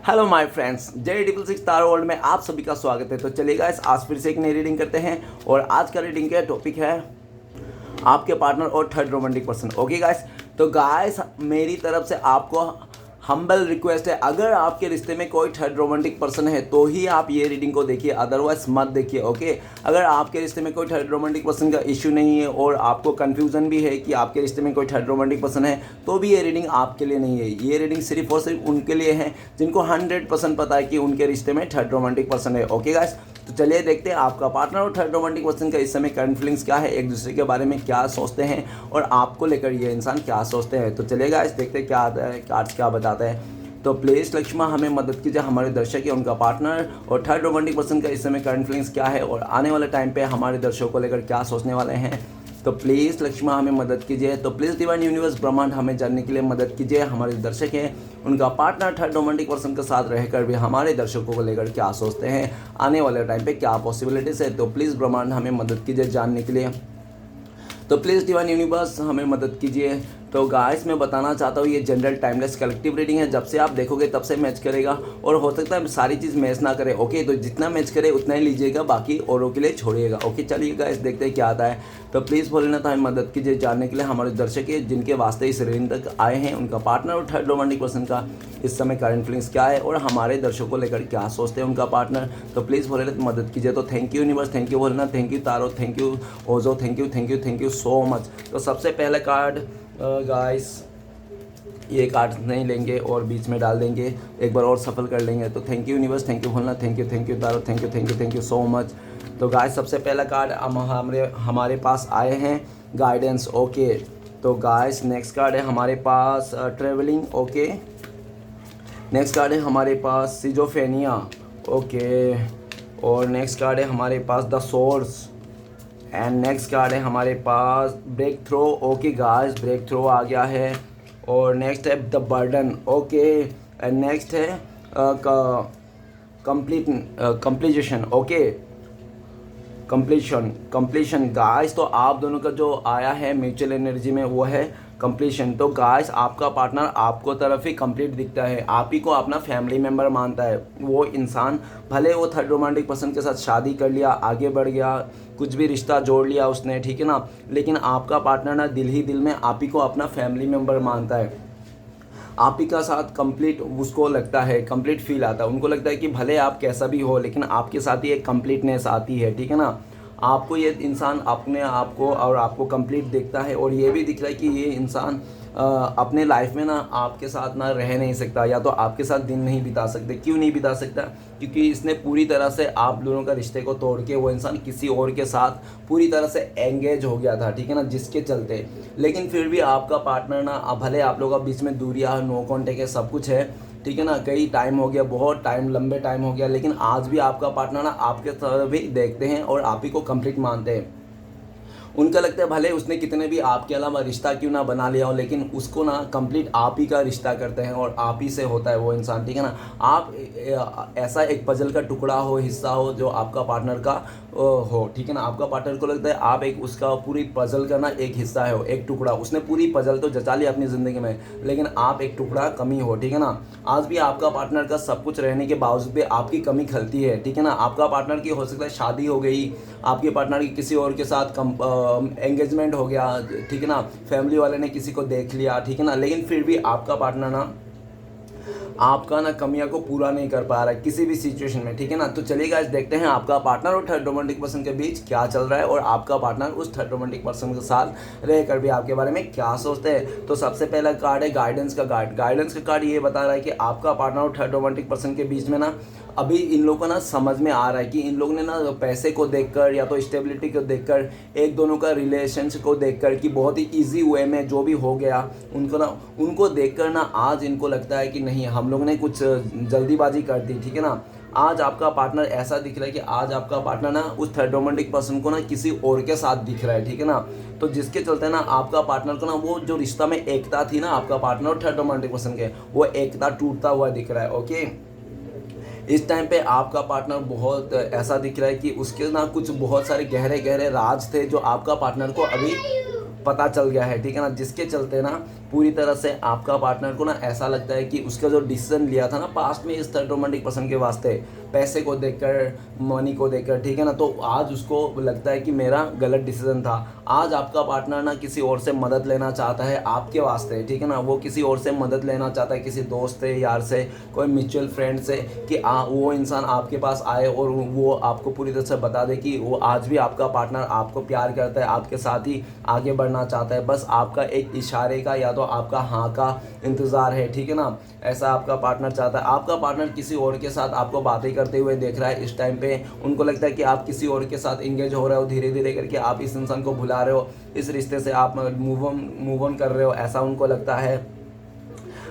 Hello my friends, J666 Tara world में आप सभी का स्वागत है। तो चलिए गाइस, आज फिर से एक नई रीडिंग करते हैं और आज का रीडिंग का टॉपिक है आपके पार्टनर और third romantic person. Okay guys, तो गाइस मेरी तरफ से आपको हम्बल रिक्वेस्ट है, अगर आपके रिश्ते में कोई थर्ड रोमांटिक पर्सन है तो ही आप ये रीडिंग को देखिए, अदरवाइज मत देखिए। ओके, अगर आपके रिश्ते में कोई थर्ड रोमांटिक पर्सन का इश्यू नहीं है और आपको कन्फ्यूज़न भी है कि आपके रिश्ते में कोई थर्ड रोमांटिक पर्सन है तो भी ये रीडिंग आपके लिए नहीं है। ये रीडिंग सिर्फ और सिर्फ उनके लिए है जिनको 100% पता है कि उनके रिश्ते में थर्ड रोमांटिक पर्सन है। ओके गाइस, तो चलिए देखते हैं आपका पार्टनर और थर्ड रोमांटिक पर्सन का इस समय करंट फीलिंग्स क्या है, एक दूसरे के बारे में क्या सोचते हैं और आपको लेकर ये इंसान क्या सोचते हैं। तो चलिए गाइस देखते हैं क्या आता है, कार्ड्स क्या बताता है। तो प्लीज़ लक्ष्मा हमें मदद कीजिए, हमारे दर्शक है उनका पार्टनर और थर्ड रोमांटिक पर्सन का इस समय करंट फीलिंग्स क्या है और आने वाले टाइम पे हमारे दर्शकों को लेकर क्या सोचने वाले हैं। तो प्लीज़ लक्ष्मा हमें मदद कीजिए। तो प्लीज़ डिवाइन यूनिवर्स ब्रह्मांड हमें जानने के लिए मदद कीजिए, हमारे दर्शक हैं उनका पार्टनर थर्ड रोमांटिक पर्सन के साथ रहकर भी हमारे दर्शकों को लेकर क्या सोचते हैं, आने वाले टाइम पे क्या पॉसिबिलिटीज़ है। तो प्लीज़ ब्रह्मांड हमें मदद कीजिए जानने के लिए। तो प्लीज़ डिवाइन यूनिवर्स हमें मदद कीजिए। तो गाइस मैं बताना चाहता हूँ ये जनरल टाइमलेस कलेक्टिव रीडिंग है, जब से आप देखोगे तब से मैच करेगा और हो सकता है सारी चीज़ मैच ना करे। ओके, तो जितना मैच करे उतना ही लीजिएगा, बाकी औरों के लिए छोड़िएगा। ओके, चलिए गाइस देखते हैं क्या आता है। तो प्लीज़ भोलेनाथ हमें मदद कीजिए जानने के लिए हमारे दर्शक है जिनके वास्ते इस रीडिंग तक आए हैं, उनका पार्टनर और थर्ड रोमांटिक पर्सन का इस समय करंट फीलिंग्स क्या है और हमारे दर्शकों को लेकर क्या सोचते हैं उनका पार्टनर। तो प्लीज़ भोलेनाथ मदद कीजिए। तो thank you universe, thank you Bholenath, thank you tarot, thank you Ojo, thank you so much. तो सबसे पहला कार्ड गाइस ये कार्ड नहीं लेंगे और बीच में डाल देंगे, एक बार और सफल कर लेंगे। तो thank you universe, thank you Bholenath, thank you tarot, thank you so much. तो गाइस सबसे पहला कार्ड हमारे पास आए हैं गाइडेंस। ओके, तो गाइस नेक्स्ट कार्ड है हमारे पास ट्रेवलिंग। ओके, नेक्स्ट कार्ड है हमारे पास सिजोफेनिया। ओके, और नेक्स्ट कार्ड है हमारे पास the source and next card है हमारे पास breakthrough. Okay guys, breakthrough आ गया है। और नेक्स्ट है the burden. Okay, and next है कंप्लीशन। Okay, completion guys. तो आप दोनों का जो आया है म्यूचुअल एनर्जी में वो है कंप्लीशन। तो गाइस आपका पार्टनर आपको तरफ ही कंप्लीट दिखता है, आप ही को अपना फैमिली मेम्बर मानता है। वो इंसान भले वो थर्ड रोमांटिक पर्सन के साथ शादी कर लिया, आगे बढ़ गया, कुछ भी रिश्ता जोड़ लिया उसने, ठीक है ना, लेकिन आपका पार्टनर ना दिल ही दिल में आप ही को अपना फैमिली मेम्बर मानता है। आप ही का साथ कंप्लीट उसको लगता है, कंप्लीट फील आता है। उनको लगता है कि भले आप कैसा भी हो लेकिन आपके साथ ही एक कंप्लीटनेस आती है, ठीक है ना। आपको ये इंसान अपने आप को और आपको कंप्लीट देखता है और ये भी दिख रहा है कि ये इंसान अपने लाइफ में ना आपके साथ ना रह नहीं सकता, या तो आपके साथ दिन नहीं बिता सकते। क्यों नहीं बिता सकता? क्योंकि इसने पूरी तरह से आप दोनों का रिश्ते को तोड़ के वो इंसान किसी और के साथ पूरी तरह से एंगेज हो गया था, ठीक है ना, जिसके चलते। लेकिन फिर भी आपका पार्टनर ना, भले आप लोगों का बीच में दूरियां, नो कॉन्टेक्ट है, सब कुछ है, ठीक है ना, कई टाइम हो गया, बहुत टाइम, लंबे टाइम हो गया, लेकिन आज भी आपका पार्टनर ना आपके तरफ भी देखते हैं और आप ही को कंप्लीट मानते हैं। उनका लगता है भले उसने कितने भी आपके अलावा रिश्ता क्यों ना बना लिया हो, लेकिन उसको ना कंप्लीट आप ही का रिश्ता करते हैं और आप ही से होता है वो इंसान, ठीक है ना। आप ऐसा एक पजल का टुकड़ा हो, हिस्सा हो जो आपका पार्टनर का हो, ठीक है ना। आपका पार्टनर को लगता है आप एक उसका पूरी पजल का ना एक हिस्सा हो, एक टुकड़ा। उसने पूरी पजल तो जचा लिया अपनी ज़िंदगी में, लेकिन आप एक टुकड़ा कमी हो, ठीक है ना। आज भी आपका पार्टनर का सब कुछ रहने के बावजूद भी आपकी कमी खलती है, ठीक है ना। आपका पार्टनर की हो सकता है शादी हो गई, आपके पार्टनर की किसी और के साथ एंगेजमेंट हो गया, ठीक है ना, फैमिली वाले ने किसी को देख लिया, ठीक है ना, लेकिन फिर भी आपका पार्टनर ना आपका ना कमियां को पूरा नहीं कर पा रहा है किसी भी सिचुएशन में, ठीक है ना। तो चलिए गाइस देखते हैं आपका पार्टनर और थर्ड रोमांटिक पर्सन के बीच क्या चल रहा है और आपका पार्टनर उस थर्ड रोमांटिक पर्सन के साथ रहकर भी आपके बारे में क्या सोचते हैं। तो सबसे पहला कार्ड है गाइडेंस का कार्ड। गाइडेंस का कार्ड ये बता रहा है कि आपका पार्टनर और थर्ड रोमांटिक पर्सन के बीच में ना अभी इन लोगों को ना समझ में आ रहा है कि इन लोगों ने ना पैसे को देखकर या तो स्टेबिलिटी को देखकर, एक दोनों का रिलेशनशिप को देखकर कि बहुत ही इजी वे में जो भी हो गया उनको देखकर ना आज इनको लगता है कि नहीं, हम लोग ने कुछ जल्दीबाजी कर दी, ठीक है ना। आज आपका पार्टनर ऐसा दिख रहा है कि आज आपका पार्टनर ना उस थर्ड रोमांटिक पर्सन को ना किसी और के साथ दिख रहा है, ठीक है ना। तो जिसके चलते ना आपका पार्टनर को ना वो जो रिश्ता में एकता थी ना आपका पार्टनर और थर्ड रोमांटिक पर्सन के, वो एकता टूटता हुआ दिख रहा है। ओके, इस टाइम पे आपका पार्टनर बहुत ऐसा दिख रहा है कि उसके ना कुछ बहुत सारे गहरे गहरे राज थे जो आपका पार्टनर को अभी पता चल गया है, ठीक है ना, जिसके चलते ना पूरी तरह से आपका पार्टनर को ना ऐसा लगता है कि उसका जो डिसीजन लिया था ना पास्ट में इस थर्ड रोमांटिक पर्सन के वास्ते, पैसे को देखकर, मनी को देखकर, ठीक है ना, तो आज उसको लगता है कि मेरा गलत डिसीजन था। आज आपका पार्टनर ना किसी और से मदद लेना चाहता है आपके वास्ते, ठीक है ना, वो किसी और से मदद लेना चाहता है, किसी दोस्त से, यार से, कोई म्यूचुअल फ्रेंड से, कि वो इंसान आपके पास आए और वो आपको पूरी तरह से बता दे कि वो आज भी आपका पार्टनर आपको प्यार करता है, आपके साथ ही आगे बढ़ना चाहता है, बस आपका एक इशारे का या तो आपका हाँ का इंतज़ार है, ठीक है ना। ऐसा आपका पार्टनर चाहता है। आपका पार्टनर किसी और के साथ आपको बातें करते हुए देख रहा है इस टाइम पे, उनको लगता है कि आप किसी और के साथ इंगेज हो रहे हो, धीरे धीरे करके आप इस इंसान को भुला रहे हो, इस रिश्ते से आप मूव ऑन कर रहे हो, ऐसा उनको लगता है।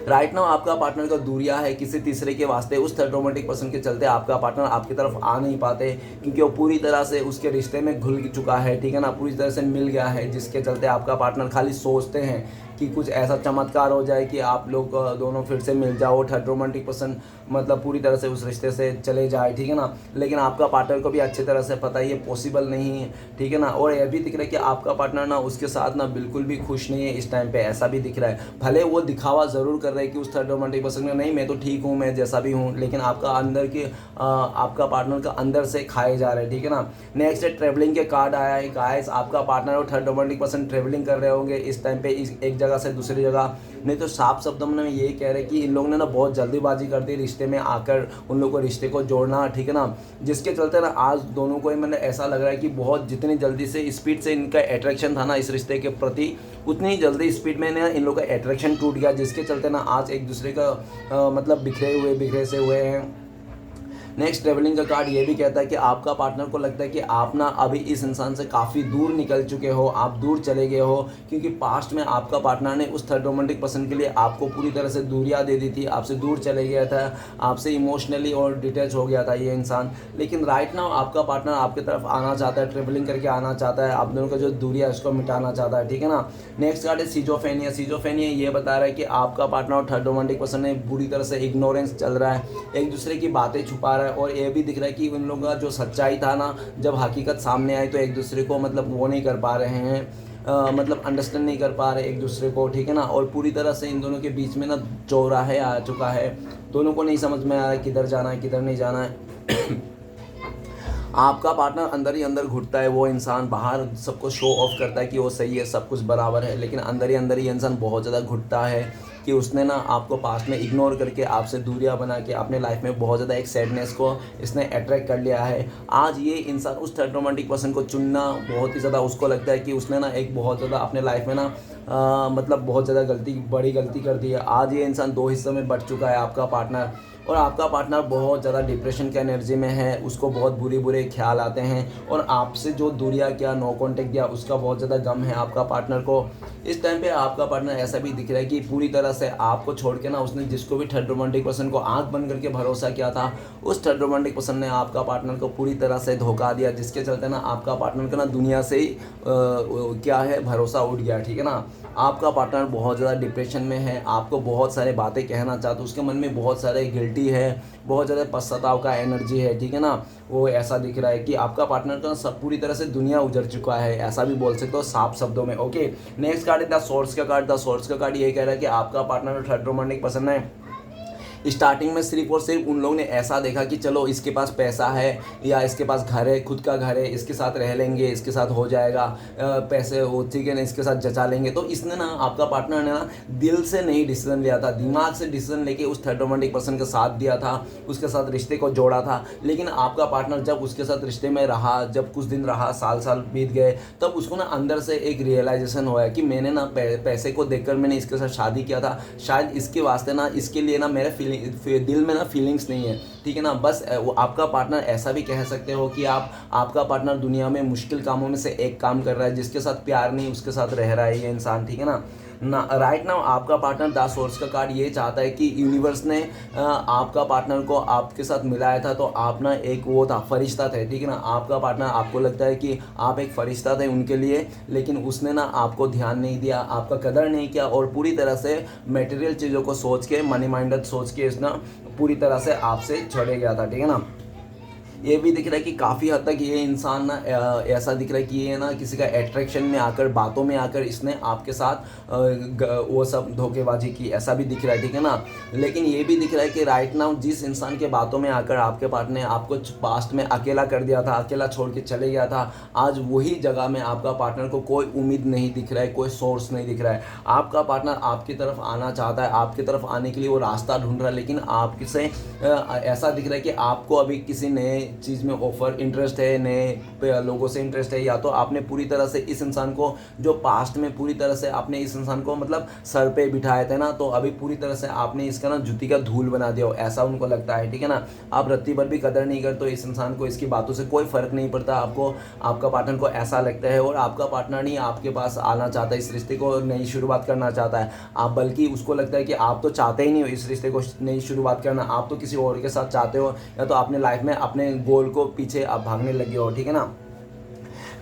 राइट नाउ आपका पार्टनर का दूरिया है किसी तीसरे के वास्ते, उस थर्ड रोमांटिक पर्सन के चलते आपका पार्टनर आपकी तरफ आ नहीं पाते, क्योंकि वो पूरी तरह से उसके रिश्ते में घुल चुका है, ठीक है ना, पूरी तरह से मिल गया है, जिसके चलते आपका पार्टनर खाली सोचते हैं कि कुछ ऐसा चमत्कार हो जाए कि आप लोग दोनों फिर से मिल जाओ, थर्ड रोमांटिक पर्सन मतलब पूरी तरह से उस रिश्ते से चले जाए, ठीक है ना। लेकिन आपका पार्टनर को भी अच्छी तरह से पता है ये पॉसिबल नहीं है, ठीक है ना। और यह भी दिख रहा है कि आपका पार्टनर ना उसके साथ ना बिल्कुल भी खुश नहीं है इस टाइम पे, ऐसा भी दिख रहा है। भले वो दिखावा ज़रूर कर रहे हैं कि उस थर्ड रोमांटिक पर्सन में नहीं मैं तो ठीक हूँ, मैं जैसा भी हूँ, लेकिन आपका अंदर के आपका पार्टनर का अंदर से खाए जा रहे हैं, ठीक है ना। नेक्स्ट है ट्रैवलिंग के कार्ड आया है। गाइस आपका पार्टनर और थर्ड रोमांटिक पर्सन ट्रैवलिंग कर रहे होंगे इस टाइम पे, एक जगह से दूसरी जगह। नहीं तो साफ शब्दों में ये कह रहे कि इन लोगों ने ना बहुत जल्दीबाजी कर दी रिश्ते में आकर, उन लोगों को रिश्ते को जोड़ना, ठीक है ना, जिसके चलते ना आज दोनों को ही मैंने ऐसा लग रहा है कि बहुत जितनी जल्दी से स्पीड से इनका अट्रैक्शन था ना इस रिश्ते के प्रति, उतनी जल्दी स्पीड में ना इन लोगों का अट्रैक्शन टूट गया, जिसके चलते ना आज एक दूसरे का मतलब बिखरे से हुए हैं। नेक्स्ट ट्रैवलिंग का कार्ड ये भी कहता है कि आपका पार्टनर को लगता है कि आप ना अभी इस इंसान से काफ़ी दूर निकल चुके हो, आप दूर चले गए हो, क्योंकि पास्ट में आपका पार्टनर ने उस थर्ड रोमांटिक पर्सन के लिए आपको पूरी तरह से दूरियां दे दी थी, आपसे दूर चले गया था, आपसे इमोशनली और डिटैच हो गया था ये इंसान। लेकिन राइट नाउ आपका पार्टनर आपकी तरफ आना चाहता है, ट्रैवलिंग करके आना चाहता है, आप दोनों का जो दूरिया है उसको मिटाना चाहता है, ठीक है ना। नेक्स्ट कार्ड है सिजोफेनिया। सिजोफेनिया ये बता रहा है कि आपका पार्टनर और थर्ड रोमांटिक पर्सन ने बुरी तरह से इग्नोरेंस चल रहा है, एक दूसरे की बातें छुपा रहा है, और ये भी दिख रहा है कि उन लोगों का जो सच्चाई था ना, जब हकीकत सामने आई तो एक दूसरे को मतलब वो नहीं कर पा रहे हैं, मतलब अंडरस्टैंड नहीं कर पा रहे एक दूसरे को, ठीक है ना। और पूरी तरह से इन दोनों के बीच में ना चौराहे आ चुका है, दोनों को नहीं समझ में आ रहा है किधर जाना है किधर नहीं जाना है। आपका पार्टनर अंदर ही अंदर घुटता है, वो इंसान बाहर सबको शो ऑफ करता है कि वो सही है, सब कुछ बराबर है, लेकिन अंदर ही इंसान बहुत ज़्यादा घुटता है कि उसने ना आपको पास्ट में इग्नोर करके आपसे दूरियां बना के अपने लाइफ में बहुत ज़्यादा एक सैडनेस को इसने अट्रैक्ट कर लिया है। आज ये इंसान उस थर्ड रोमांटिक पर्सन को चुनना बहुत ही ज़्यादा उसको लगता है कि उसने ना एक बहुत ज़्यादा अपने लाइफ में ना मतलब बहुत ज़्यादा बड़ी गलती कर दी है। आज ये इंसान दो हिस्सों में बट चुका है आपका पार्टनर, और आपका पार्टनर बहुत ज़्यादा डिप्रेशन के एनर्जी में है, उसको बहुत बुरे ख्याल आते हैं, और आपसे जो दूरिया किया, नो कांटेक्ट किया, उसका बहुत ज़्यादा गम है आपका पार्टनर को। इस टाइम पे आपका पार्टनर ऐसा भी दिख रहा है कि पूरी तरह से आपको छोड़ के ना उसने जिसको भी थर्ड रोमांटिक पर्सन को आंख बंद करके भरोसा किया था, उस थर्ड रोमांटिक पर्सन ने आपका पार्टनर को पूरी तरह से धोखा दिया, जिसके चलते ना आपका पार्टनर का ना दुनिया से ही क्या है भरोसा उठ गया, ठीक है ना। आपका पार्टनर बहुत ज़्यादा डिप्रेशन में है, आपको बहुत सारे बातें कहना चाहता है, उसके मन में बहुत सारे गिल्टी है, बहुत ज़्यादा पश्चाताप का एनर्जी है, ठीक है ना। वो ऐसा दिख रहा है कि आपका पार्टनर का सब पूरी तरह से दुनिया उजड़ चुका है, ऐसा भी बोल सकते हो साफ शब्दों में। ओके, नेक्स्ट कार्ड है द सोर्स का कार्ड। द सोर्स का कार्ड ये कह रहा है कि आपका पार्टनर थर्ड रोमांटिक पर्सन है, स्टार्टिंग में सिर्फ और सिर्फ उन लोगों ने ऐसा देखा कि चलो इसके पास पैसा है या इसके पास घर है, खुद का घर है, इसके साथ रह लेंगे, इसके साथ हो जाएगा, पैसे हो, ठीक है ना, इसके साथ जचा लेंगे। तो इसने ना आपका पार्टनर ने ना दिल से नहीं डिसीजन लिया था, दिमाग से डिसीजन लेके उस थर्ड रोमांटिक पर्सन का साथ दिया था, उसके साथ रिश्ते को जोड़ा था। लेकिन आपका पार्टनर जब उसके साथ रिश्ते में रहा, जब कुछ दिन रहा, साल बीत गए, तब उसको ना अंदर से एक रियलाइजेशन हुआ कि मैंने ना पैसे को देखकर मैंने इसके साथ शादी किया था, शायद इसके वास्ते ना इसके लिए ना मेरे दिल में ना फीलिंग्स नहीं है, ठीक है ना। बस वो आपका पार्टनर ऐसा भी कह सकते हो कि आपका पार्टनर दुनिया में मुश्किल कामों में से एक काम कर रहा है, जिसके साथ प्यार नहीं उसके साथ रह रहा है ये इंसान, ठीक है ना। राइट नाउ आपका पार्टनर द सोर्स का कार्ड ये चाहता है कि यूनिवर्स ने आपका पार्टनर को आपके साथ मिलाया था, तो आप ना एक वो था, फरिश्ता थे, ठीक है ना। आपका पार्टनर आपको लगता है कि आप एक फरिश्ता थे उनके लिए, लेकिन उसने ना आपको ध्यान नहीं दिया, आपका कदर नहीं किया, और पूरी तरह से मटेरियल चीज़ों को सोच के, मनी माइंडेड सोच के इसने पूरी तरह से आपसे छोड़े गया था, ठीक है ना। ये भी दिख रहा है कि काफ़ी हद तक ये इंसान ना ऐसा दिख रहा है कि ये ना किसी का अट्रैक्शन में आकर, बातों में आकर इसने आपके साथ वो सब धोखेबाजी की, ऐसा भी दिख रहा है, ठीक है ना। लेकिन ये भी दिख रहा है कि राइट नाउ जिस इंसान के बातों में आकर आपके पार्टनर ने आपको पास्ट में अकेला कर दिया था, अकेला छोड़ के चले गया था, आज वही जगह में आपका पार्टनर को कोई उम्मीद नहीं दिख रहा है, कोई सोर्स नहीं दिख रहा है। आपका पार्टनर आपकी तरफ आना चाहता है, आपकी तरफ आने के लिए वो रास्ता ढूंढ रहा है, लेकिन आपसे ऐसा दिख रहा है कि आपको अभी किसी नए चीज़ में ऑफर इंटरेस्ट है, नए लोगों से इंटरेस्ट है, या तो आपने पूरी तरह से इस इंसान को, जो पास्ट में पूरी तरह से आपने इस इंसान को मतलब सर पे बिठाए थे ना, तो अभी पूरी तरह से आपने इसका ना जूती का धूल बना दिया हो, ऐसा उनको लगता है, ठीक है ना। आप रत्ती भर भी कदर नहीं करते, तो इस इंसान को इसकी बातों से कोई फर्क नहीं पड़ता, आपको आपका पार्टनर को ऐसा लगता है, और आपका पार्टनर नहीं आपके पास आना चाहता है, इस रिश्ते को नई शुरुआत करना चाहता है आप, बल्कि उसको लगता है कि आप तो चाहते ही नहीं हो इस रिश्ते को नई शुरुआत करना, आप तो किसी और के साथ चाहते हो, या तो आपने लाइफ में अपने गोल को पीछे आप भागने लगे हो, ठीक है ना।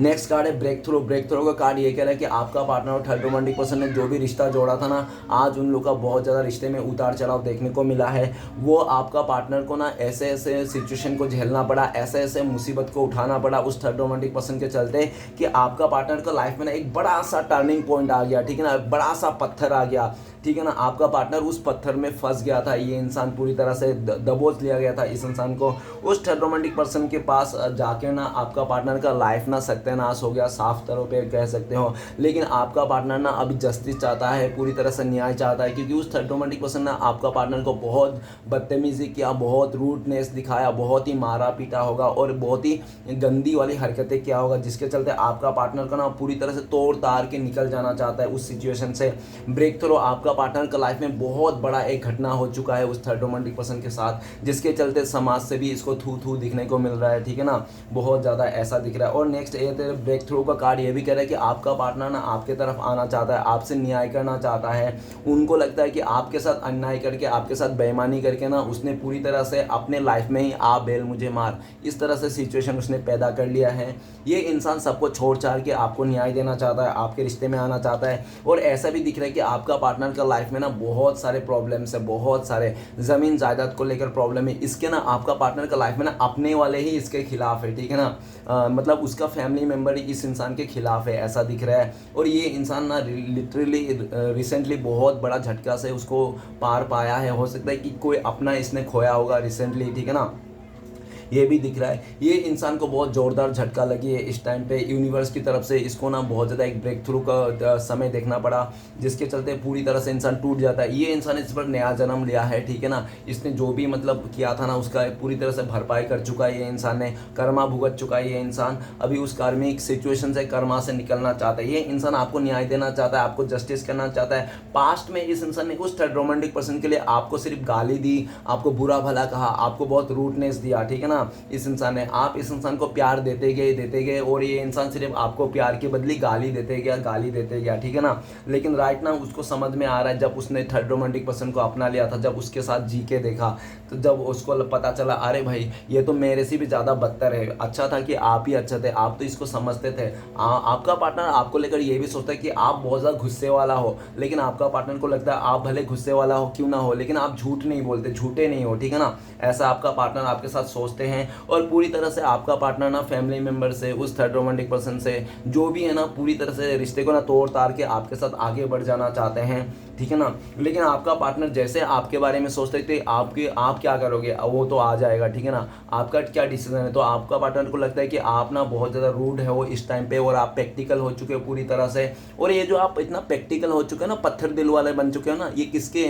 नेक्स्ट कार्ड है ब्रेक थ्रू। ब्रेक थ्रू का कार्ड ये कह रहा है कि आपका पार्टनर और थर्ड रोमांटिक पर्सन ने जो भी रिश्ता जोड़ा था ना, आज उन लोग का बहुत ज़्यादा रिश्ते में उतार चढ़ाव देखने को मिला है। वो आपका पार्टनर को ना ऐसे ऐसे सिचुएशन को झेलना पड़ा, ऐसे ऐसे मुसीबत को उठाना पड़ा उस थर्ड रोमांटिक पर्सन के चलते, कि आपका पार्टनर का लाइफ में ना एक बड़ा सा टर्निंग पॉइंट आ गया, ठीक है ना, बड़ा सा पत्थर आ गया, ठीक है ना। आपका पार्टनर उस पत्थर में फंस गया था, ये इंसान पूरी तरह से दबोच लिया गया था इस इंसान को। उस थर्ड रोमांटिक पर्सन के पास जाके ना आपका पार्टनर का लाइफ ना सत्यानाश हो गया, साफ तौर पे कह सकते हो। लेकिन आपका पार्टनर ना अभी जस्टिस चाहता है, पूरी तरह से न्याय चाहता है, क्योंकि उस थर्ड रोमांटिक पर्सन ने आपका पार्टनर को बहुत बदतमीजी किया, बहुत रूडनेस दिखाया, बहुत ही मारा पीटा होगा और बहुत ही गंदी वाली हरकतें किया होगा, जिसके चलते आपका पार्टनर का ना पूरी तरह से तोड़ ताड़ के निकल जाना चाहता है उस सिचुएशन से। ब्रेक थ्रू आपका पार्टनर का लाइफ में बहुत बड़ा एक घटना हो चुका है उस थर्ड रोमांटिक पर्सन के साथ, जिसके चलते समाज से भी इसको थू थू दिखने को मिल रहा है, ठीक है ना, बहुत ज़्यादा ऐसा दिख रहा है। और नेक्स्ट ये ब्रेक थ्रू का कार्ड ये भी कह रहा है कि आपका पार्टनर ना आपके तरफ आना चाहता है, आपसे न्याय करना चाहता है। उनको लगता है कि आपके साथ अन्याय करके, आपके साथ बेईमानी करके ना उसने पूरी तरह से अपने लाइफ में ही आप बेल मुझे मार, इस तरह से सिचुएशन उसने पैदा कर लिया है। ये इंसान सबको छोड़ छाड़ के आपको न्याय देना चाहता है, आपके रिश्ते में आना चाहता है। और ऐसा भी दिख रहा है कि आपका पार्टनर का लाइफ में ना बहुत सारे प्रॉब्लम्स है, बहुत सारे ज़मीन जायदाद को लेकर प्रॉब्लम है इसके ना, आपका पार्टनर का लाइफ में ना अपने वाले ही इसके खिलाफ है, ठीक है ना, मतलब उसका फैमिली मेम्बर ही इस इंसान के खिलाफ है, ऐसा दिख रहा है। और ये इंसान ना लिटरली रिसेंटली बहुत बड़ा झटका से उसको पार पाया है, हो सकता है कि कोई अपना इसने खोया होगा रिसेंटली, ठीक है ना, ये भी दिख रहा है। ये इंसान को बहुत ज़ोरदार झटका लगी है इस टाइम पे यूनिवर्स की तरफ से, इसको ना बहुत ज़्यादा एक ब्रेक थ्रू का समय देखना पड़ा, जिसके चलते पूरी तरह से इंसान टूट जाता है। ये इंसान इस पर नया जन्म लिया है, ठीक है ना, इसने जो भी मतलब किया था ना उसका पूरी तरह से भरपाई कर चुका है, ये इंसान ने कर्मा भुगत चुका है। ये इंसान अभी उस कार्मिक सिचुएशन से, कर्मा से निकलना चाहता है। ये इंसान आपको न्याय देना चाहता है, आपको जस्टिस करना चाहता है। पास्ट में इस इंसान ने उस थर्ड रोमांटिक पर्सन के लिए आपको सिर्फ गाली दी, आपको बुरा भला कहा, आपको बहुत रूडनेस दिया, ठीक है ना। इस इंसान ने, आप इस इंसान को प्यार देते गए और ये इंसान सिर्फ आपको प्यार की बदली गाली देते गया, ठीक है ना। लेकिन राइट ना उसको समझ में आ रहा है, जब उसने थर्ड रोमांटिक पर्सन को अपना लिया था, जब उसके साथ जी के देखा, तो जब उसको पता चला अरे भाई ये तो मेरे से भी ज़्यादा बदतर है, अच्छा था कि आप ही अच्छे थे, आप तो इसको समझते थे। आपका पार्टनर आपको लेकर ये भी सोचता है कि आप बहुत ज़्यादा गुस्से वाला हो, लेकिन आपका पार्टनर को लगता है आप भले गुस्से वाला हो क्यों ना हो, लेकिन आप झूठ नहीं बोलते, झूठे नहीं हो, ठीक है ना। ऐसा आपका पार्टनर आपके साथ सोचते हैं। और पूरी तरह से आपका पार्टनर ना फैमिली मेंबर से, उस थर्ड रोमांटिक पर्सन से जो भी है ना, पूरी तरह से रिश्ते को ना तोड़ ताड़ के आपके साथ आगे बढ़ जाना चाहते हैं, ठीक है ना। लेकिन आपका पार्टनर जैसे आपके बारे में सोचते थे आप क्या करोगे वो तो आ जाएगा, ठीक है ना, आपका क्या डिसीजन है। तो आपका पार्टनर को लगता है कि आप ना बहुत ज़्यादा रूड है वो इस टाइम पे, और आप प्रैक्टिकल हो चुके हो पूरी तरह से। और ये जो आप इतना प्रैक्टिकल हो चुके हो ना, पत्थर दिल वाले बन चुके हो ना, ये किसके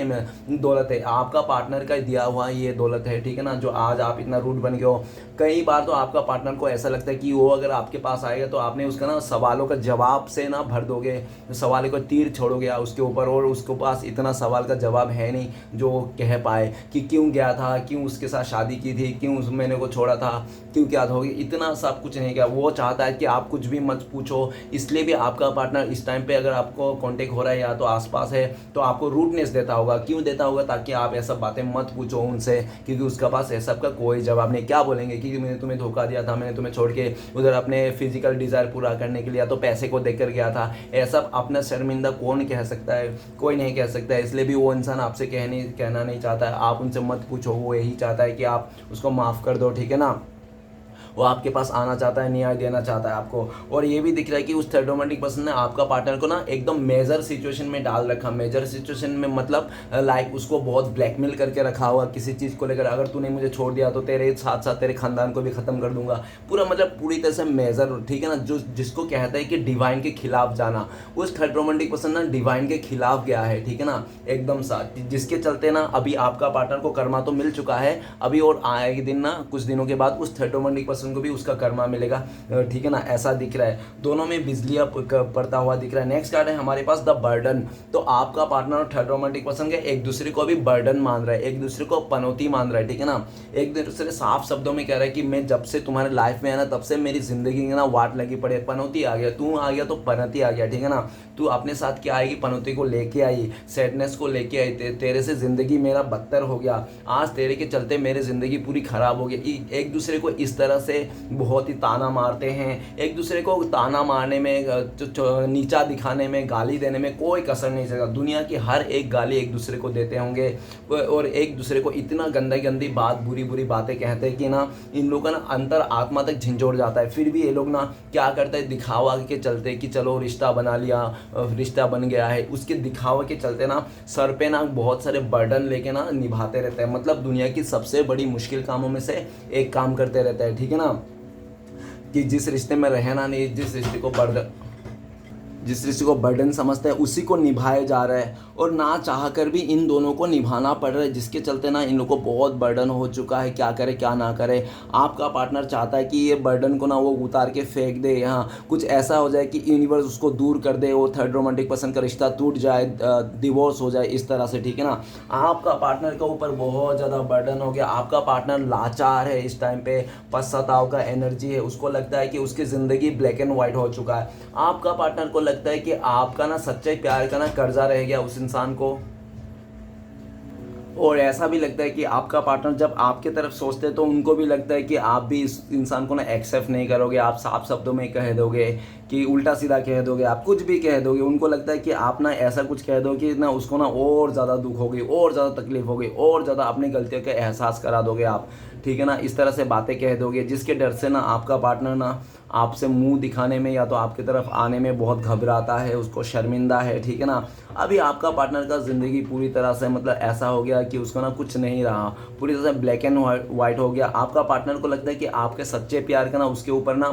दौलत है, आपका पार्टनर का दिया हुआ ये दौलत है, ठीक है ना, जो आज आप इतना रूड बन गए हो। कई बार तो आपका पार्टनर को ऐसा लगता है कि वो अगर आपके पास आएगा तो आपने उसका ना सवालों का जवाब से ना भर दोगे, सवालों का तीर छोड़ोगे उसके ऊपर, और उसके पास इतना सवाल का जवाब है नहीं जो कह पाए कि क्यों गया था, क्यों उसके साथ शादी की थी, क्यों उस मैंने को छोड़ा था, क्यों क्या होगी, इतना सब कुछ नहीं किया। वो चाहता है कि आप कुछ भी मत पूछो। इसलिए भी आपका पार्टनर इस टाइम पे अगर आपको कांटेक्ट हो रहा है या तो आसपास है तो आपको रूडनेस देता होगा। क्यों देता होगा? ताकि आप ऐसा बातें मत पूछो उनसे, क्योंकि उसके पास ऐसा का कोई जवाब नहीं। क्या बोलेंगे कि मैंने तुम्हें धोखा दिया था, मैंने तुम्हें छोड़ के उधर अपने फिजिकल डिज़ायर पूरा करने के लिए या तो पैसे को देकर गया था। ऐसा अपना शर्मिंदा कौन कह सकता है? कोई नहीं कह सकता है। इसलिए भी वो इंसान आपसे कहना नहीं चाहता है। आप उनसे मत पूछो, वो यही चाहता है कि आप उसको माफ़ कर दो, ठीक है ना। वो आपके पास आना चाहता है, न्याय देना चाहता है आपको। और ये भी दिख रहा है कि उस थर्ड रोमांटिक पर्सन ने आपका पार्टनर को ना एकदम मेजर सिचुएशन में डाल रखा। मेजर सिचुएशन में मतलब लाइक उसको बहुत ब्लैकमेल करके रखा हुआ किसी चीज़ को लेकर, अगर तूने मुझे छोड़ दिया तो तेरे साथ साथ तेरे खानदान को भी ख़त्म कर दूंगा, पूरा मतलब पूरी तरह से मेजर, ठीक है ना, जो जिसको कहता है कि डिवाइन के खिलाफ जाना। उस थर्ड रोमांटिक पर्सन ना डिवाइन के खिलाफ गया है, ठीक है ना, एकदम सा, जिसके चलते ना अभी आपका पार्टनर को कर्मा तो मिल चुका है, अभी और आएगी दिन ना कुछ दिनों के बाद उस थर्ड रोमांटिक पर्सन को भी उसका कर्मा मिलेगा, ठीक है ना, ऐसा दिख रहा है। दोनों में बिजलियाँ पड़ता हुआ दिख रहा है। नेक्स्ट कार्ड है हमारे पास द बर्डन। तो आपका पार्टनर और थर्ड रोमांटिक पर्सन के एक दूसरे को भी बर्डन मान रहा है, एक दूसरे को पनौती मान रहा है, ठीक है ना, एक दूसरे साफ शब्दों में कह रहा है कि मैं जब से तुम्हारे लाइफ में है ना तब से मेरी जिंदगी में ना वाट लगी पड़े, पनौती आ गया, तू आ गया तो पनौती आ गया, ठीक है ना, तू अपने साथ क्या आएगी, पनौती को लेके आई, सैडनेस को लेके आई, तेरे से जिंदगी मेरा बदतर हो गया, आज तेरे के चलते मेरी जिंदगी पूरी खराब हो गई। एक दूसरे को इस तरह से बहुत ही ताना मारते हैं, एक दूसरे को ताना मारने में, नीचा दिखाने में, गाली देने में कोई कसर नहीं चलेगा। दुनिया की हर एक गाली एक दूसरे को देते होंगे और एक दूसरे को इतना गंदी गंदी बात, बुरी बुरी बातें कहते हैं कि ना इन लोगों का ना अंतर आत्मा तक झंझोड़ जाता है। फिर भी ये लोग ना क्या करते हैं, दिखावा के चलते कि चलो रिश्ता बना लिया, रिश्ता बन गया है, उसके दिखावे के चलते ना सर पे ना बहुत सारे बर्डन लेके ना निभाते रहते हैं। मतलब दुनिया की सबसे बड़ी मुश्किल कामों में से एक काम करते रहते हैं, ठीक है ना, कि जिस रिश्ते में रहना नहीं, जिस रिश्ते को बर्डन समझते हैं उसी को निभाया जा रहा है, और ना चाह कर भी इन दोनों को निभाना पड़ रहा है, जिसके चलते ना इन लोगों को बहुत बर्डन हो चुका है, क्या करे क्या ना करे। आपका पार्टनर चाहता है कि ये बर्डन को ना वो उतार के फेंक दे, यहाँ कुछ ऐसा हो जाए कि यूनिवर्स उसको दूर कर दे, वो थर्ड रोमांटिक पर्सन का रिश्ता टूट जाए, डिवोर्स हो जाए, इस तरह से, ठीक है ना। आपका पार्टनर के ऊपर बहुत ज़्यादा बर्डन हो गया, आपका पार्टनर लाचार है इस टाइम पे, पश्चाताप का एनर्जी है, उसको लगता है कि उसकी ज़िंदगी ब्लैक एंड वाइट हो चुका है। आपका पार्टनर को लगता है कि आपका ना सच्चे प्यार का ना कर्जा रह गया उस इंसान को, और ऐसा भी लगता है कि आपका पार्टनर जब आपके तरफ सोचते हैं तो उनको भी लगता है कि आप भी इस इंसान को ना एक्सेप्ट नहीं करोगे, आप साफ शब्दों में कह दोगे कि उल्टा सीधा कह दोगे, आप कुछ भी कह दोगे, उनको लगता है कि आप ना ऐसा कुछ कह दो कि ना उसको ना और ज़्यादा दुख होगी, और ज़्यादा तकलीफ होगी, और ज़्यादा अपनी गलतियों का एहसास करा दोगे आप, ठीक है ना, इस तरह से बातें कह दोगे, जिसके डर से ना आपका पार्टनर ना आपसे मुंह दिखाने में या तो आपकी तरफ आने में बहुत घबराता है, उसको शर्मिंदा है, ठीक है ना। अभी आपका पार्टनर का ज़िंदगी पूरी तरह से मतलब ऐसा हो गया कि उसको ना कुछ नहीं रहा, पूरी तरह से ब्लैक एंड वाइट हो गया। आपका पार्टनर को लगता है कि आपके सच्चे प्यार का ना उसके ऊपर ना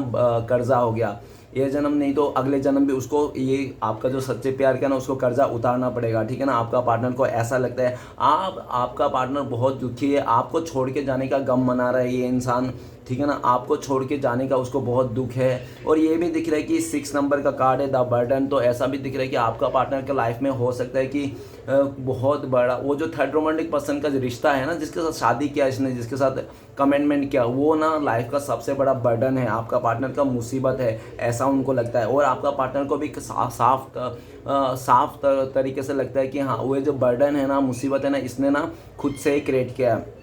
कर्जा हो गया, ये जन्म नहीं तो अगले जन्म भी उसको ये आपका जो सच्चे प्यार का ना उसको कर्जा उतारना पड़ेगा, ठीक है ना। आपका पार्टनर को ऐसा लगता है, आपका पार्टनर बहुत दुखी है, आपको छोड़ के जाने का गम मना रहा है ये इंसान, ठीक है ना, आपको छोड़ के जाने का उसको बहुत दुख है। और ये भी दिख रहा है कि 6 नंबर का कार्ड है द बर्डन, तो ऐसा भी दिख रहा है कि आपका पार्टनर के लाइफ में हो सकता है कि बहुत बड़ा वो जो थर्ड रोमांटिक पर्सन का जो रिश्ता है ना, जिसके साथ शादी किया इसने, जिसके साथ कमिटमेंट किया, वो ना लाइफ का सबसे बड़ा बर्डन है, आपका पार्टनर का मुसीबत है, ऐसा उनको लगता है। और आपका पार्टनर को भी साफ तरीके से लगता है कि हाँ वो जो बर्डन है ना, मुसीबत है ना, इसने ना खुद से ही क्रिएट किया है।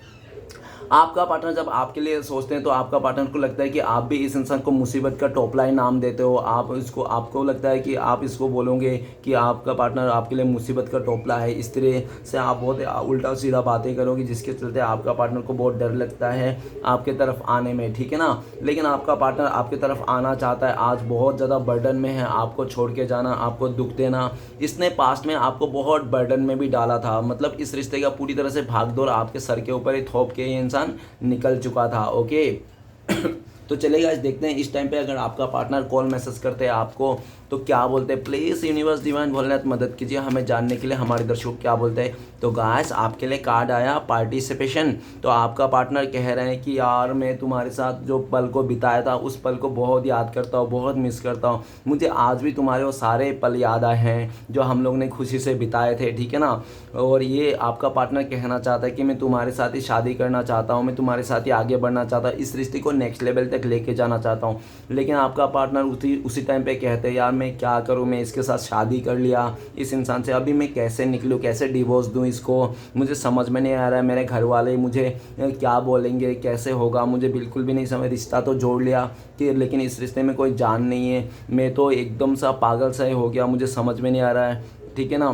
आपका पार्टनर जब आपके लिए सोचते हैं तो आपका पार्टनर को लगता है कि आप भी इस इंसान को मुसीबत का टॉपलाइन नाम देते हो, आपको लगता है कि आप इसको बोलोगे कि आपका पार्टनर आपके लिए मुसीबत का टोपला है, इस तरह से आप बहुत उल्टा सीधा बातें करोगे, जिसके चलते आपका पार्टनर को बहुत डर लगता है आपके तरफ आने में, ठीक है ना। लेकिन आपका पार्टनर आपकी तरफ आना चाहता है, आज बहुत ज़्यादा बर्डन में है, आपको छोड़ के जाना, आपको दुख देना, इसने पास्ट में आपको बहुत बर्डन में भी डाला था। मतलब इस रिश्ते का पूरी तरह से भागदौड़ आपके सर के ऊपर ही थोप के ये इंसान निकल चुका था, ओके। तो चलेगा, आज देखते हैं इस टाइम पे अगर आपका पार्टनर कॉल मैसेज करते हैं आपको तो क्या बोलते हैं। प्लीज़ यूनिवर्स डिवाइन भोलेनाथ मदद कीजिए हमें जानने के लिए हमारे दर्शकों क्या बोलते हैं। तो गाइस आपके लिए कार्ड आया पार्टिसिपेशन। तो आपका पार्टनर कह रहे हैं कि यार मैं तुम्हारे साथ जो पल को बिताया था उस पल को बहुत याद करता हूँ, बहुत मिस करता हूँ, मुझे आज भी तुम्हारे वो सारे पल याद आए हैं जो हम लोग ने खुशी से बिताए थे, ठीक है ना। और ये आपका पार्टनर कहना चाहता है कि मैं तुम्हारे साथ ही शादी करना चाहता हूँ, मैं तुम्हारे साथ ही आगे बढ़ना चाहता हूँ, इस रिश्ते को नेक्स्ट लेवल तक लेके जाना चाहता हूँ। लेकिन आपका पार्टनर उसी टाइम पे कहते हैं यार मैं क्या करूँ, मैं इसके साथ शादी कर लिया इस इंसान से, अभी मैं कैसे निकलूँ, कैसे डिवोर्स दूँ इसको, मुझे समझ में नहीं आ रहा है, मेरे घर वाले मुझे क्या बोलेंगे, कैसे होगा, मुझे बिल्कुल भी नहीं समझ। रिश्ता तो जोड़ लिया कि लेकिन इस रिश्ते में कोई जान नहीं है, मैं तो एकदम सा पागल सा हो गया, मुझे समझ में नहीं आ रहा है, ठीक है ना।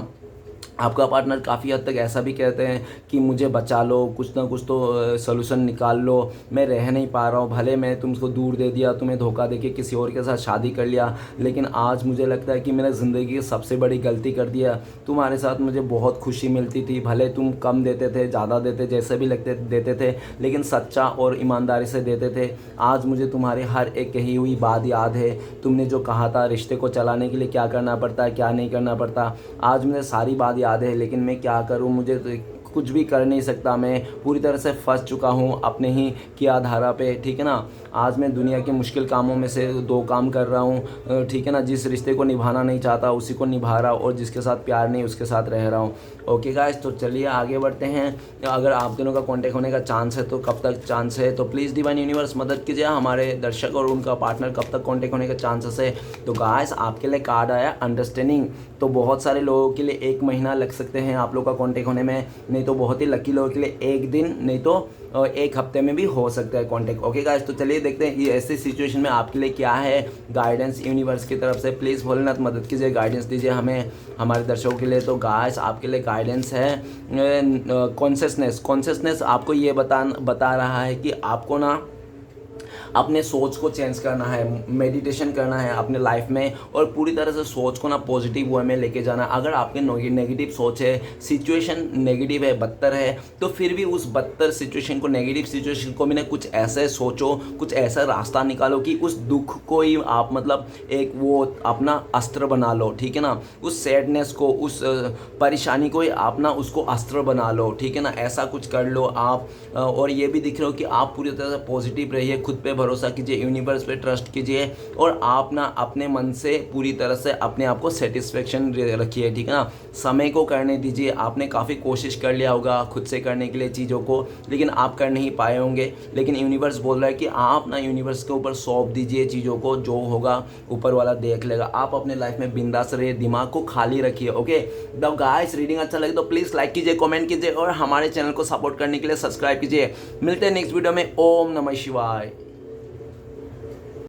आपका पार्टनर काफ़ी हद तक ऐसा भी कहते हैं कि मुझे बचा लो, कुछ ना कुछ तो सॉल्यूशन निकाल लो, मैं रह नहीं पा रहा हूँ, भले मैं तुमको दूर दे दिया, तुम्हें धोखा देके किसी और के साथ शादी कर लिया, लेकिन आज मुझे लगता है कि मैंने ज़िंदगी की सबसे बड़ी गलती कर दिया। तुम्हारे साथ मुझे बहुत खुशी मिलती थी, भले तुम कम देते थे, ज़्यादा देते, जैसे भी लगते देते थे, लेकिन सच्चा और ईमानदारी से देते थे। आज मुझे तुम्हारी हर एक कही हुई बात याद है। तुमने जो कहा था रिश्ते को चलाने के लिए क्या करना पड़ता है, क्या नहीं करना पड़ता, आज मुझे सारी बात याद है। लेकिन मैं क्या करूं, मुझे तो कुछ भी कर नहीं सकता, मैं पूरी तरह से फंस चुका हूं अपने ही किया धारा पे, ठीक है ना। आज मैं दुनिया के मुश्किल कामों में से 2 काम कर रहा हूं, ठीक है ना। जिस रिश्ते को निभाना नहीं चाहता उसी को निभा रहा हूं, और जिसके साथ प्यार नहीं उसके साथ रह रहा हूं। ओके गाइस, तो चलिए आगे बढ़ते हैं। अगर आप दोनों का कांटेक्ट होने का चांस है तो कब तक चांस है, तो प्लीज़ डिवाइन यूनिवर्स मदद कीजिए। हमारे दर्शक और उनका पार्टनर कब तक कांटेक्ट होने का चांसेस है। तो गाइस आपके लिए कार्ड आया अंडरस्टैंडिंग। तो बहुत सारे लोगों के लिए 1 महीना लग सकते हैं आप लोग का कांटेक्ट होने में, नहीं तो बहुत ही लकी लोगों के लिए 1 दिन, नहीं तो 1 हफ्ते में भी हो सकता है कांटेक्ट। ओके गाइस, तो चलिए देखते हैं ये ऐसी सिचुएशन में आपके लिए क्या है गाइडेंस यूनिवर्स की तरफ से। प्लीज़ भोलेनाथ मदद कीजिए, गाइडेंस दीजिए हमें, हमारे दर्शकों के लिए। तो गाइस आपके लिए गाइडेंस है कॉन्शियसनेस आपको ये बता रहा है कि आपको ना अपने सोच को चेंज करना है, मेडिटेशन करना है अपने लाइफ में, और पूरी तरह से सोच को ना पॉजिटिव वे में लेके जाना। अगर आपके नेगेटिव सोच है, सिचुएशन नेगेटिव है, बदतर है, तो फिर भी उस बदतर सिचुएशन को, नेगेटिव सिचुएशन को भी ना कुछ ऐसे सोचो, कुछ ऐसा रास्ता निकालो कि उस दुख को ही आप मतलब एक वो अपना अस्त्र बना लो, ठीक है ना। उस सैडनेस को, उस परेशानी को ही आप ना उसको अस्त्र बना लो, ठीक है ना। ऐसा कुछ कर लो आप। और ये भी दिख रहा हो कि आप पूरी तरह से पॉजिटिव रहिए, खुद पे भरोसा कीजिए, यूनिवर्स पे ट्रस्ट कीजिए, और आप ना अपने मन से पूरी तरह से अपने आप को सेटिस्फेक्शन रखिए, ठीक है ना। समय को करने दीजिए। आपने काफ़ी कोशिश कर लिया होगा खुद से करने के लिए चीज़ों को, लेकिन आप कर नहीं पाए होंगे। लेकिन यूनिवर्स बोल रहा है कि आप ना यूनिवर्स के ऊपर सौंप दीजिए चीज़ों को, जो होगा ऊपर वाला देख लेगा। आप अपने लाइफ में बिंदास रहिए, दिमाग को खाली रखिए। ओके, द गाइस रीडिंग अच्छा लगे तो प्लीज़ लाइक कीजिए, कमेंट कीजिए, और हमारे चैनल को सपोर्ट करने के लिए सब्सक्राइब कीजिए। मिलते हैं नेक्स्ट वीडियो में। ओम नमः शिवाय।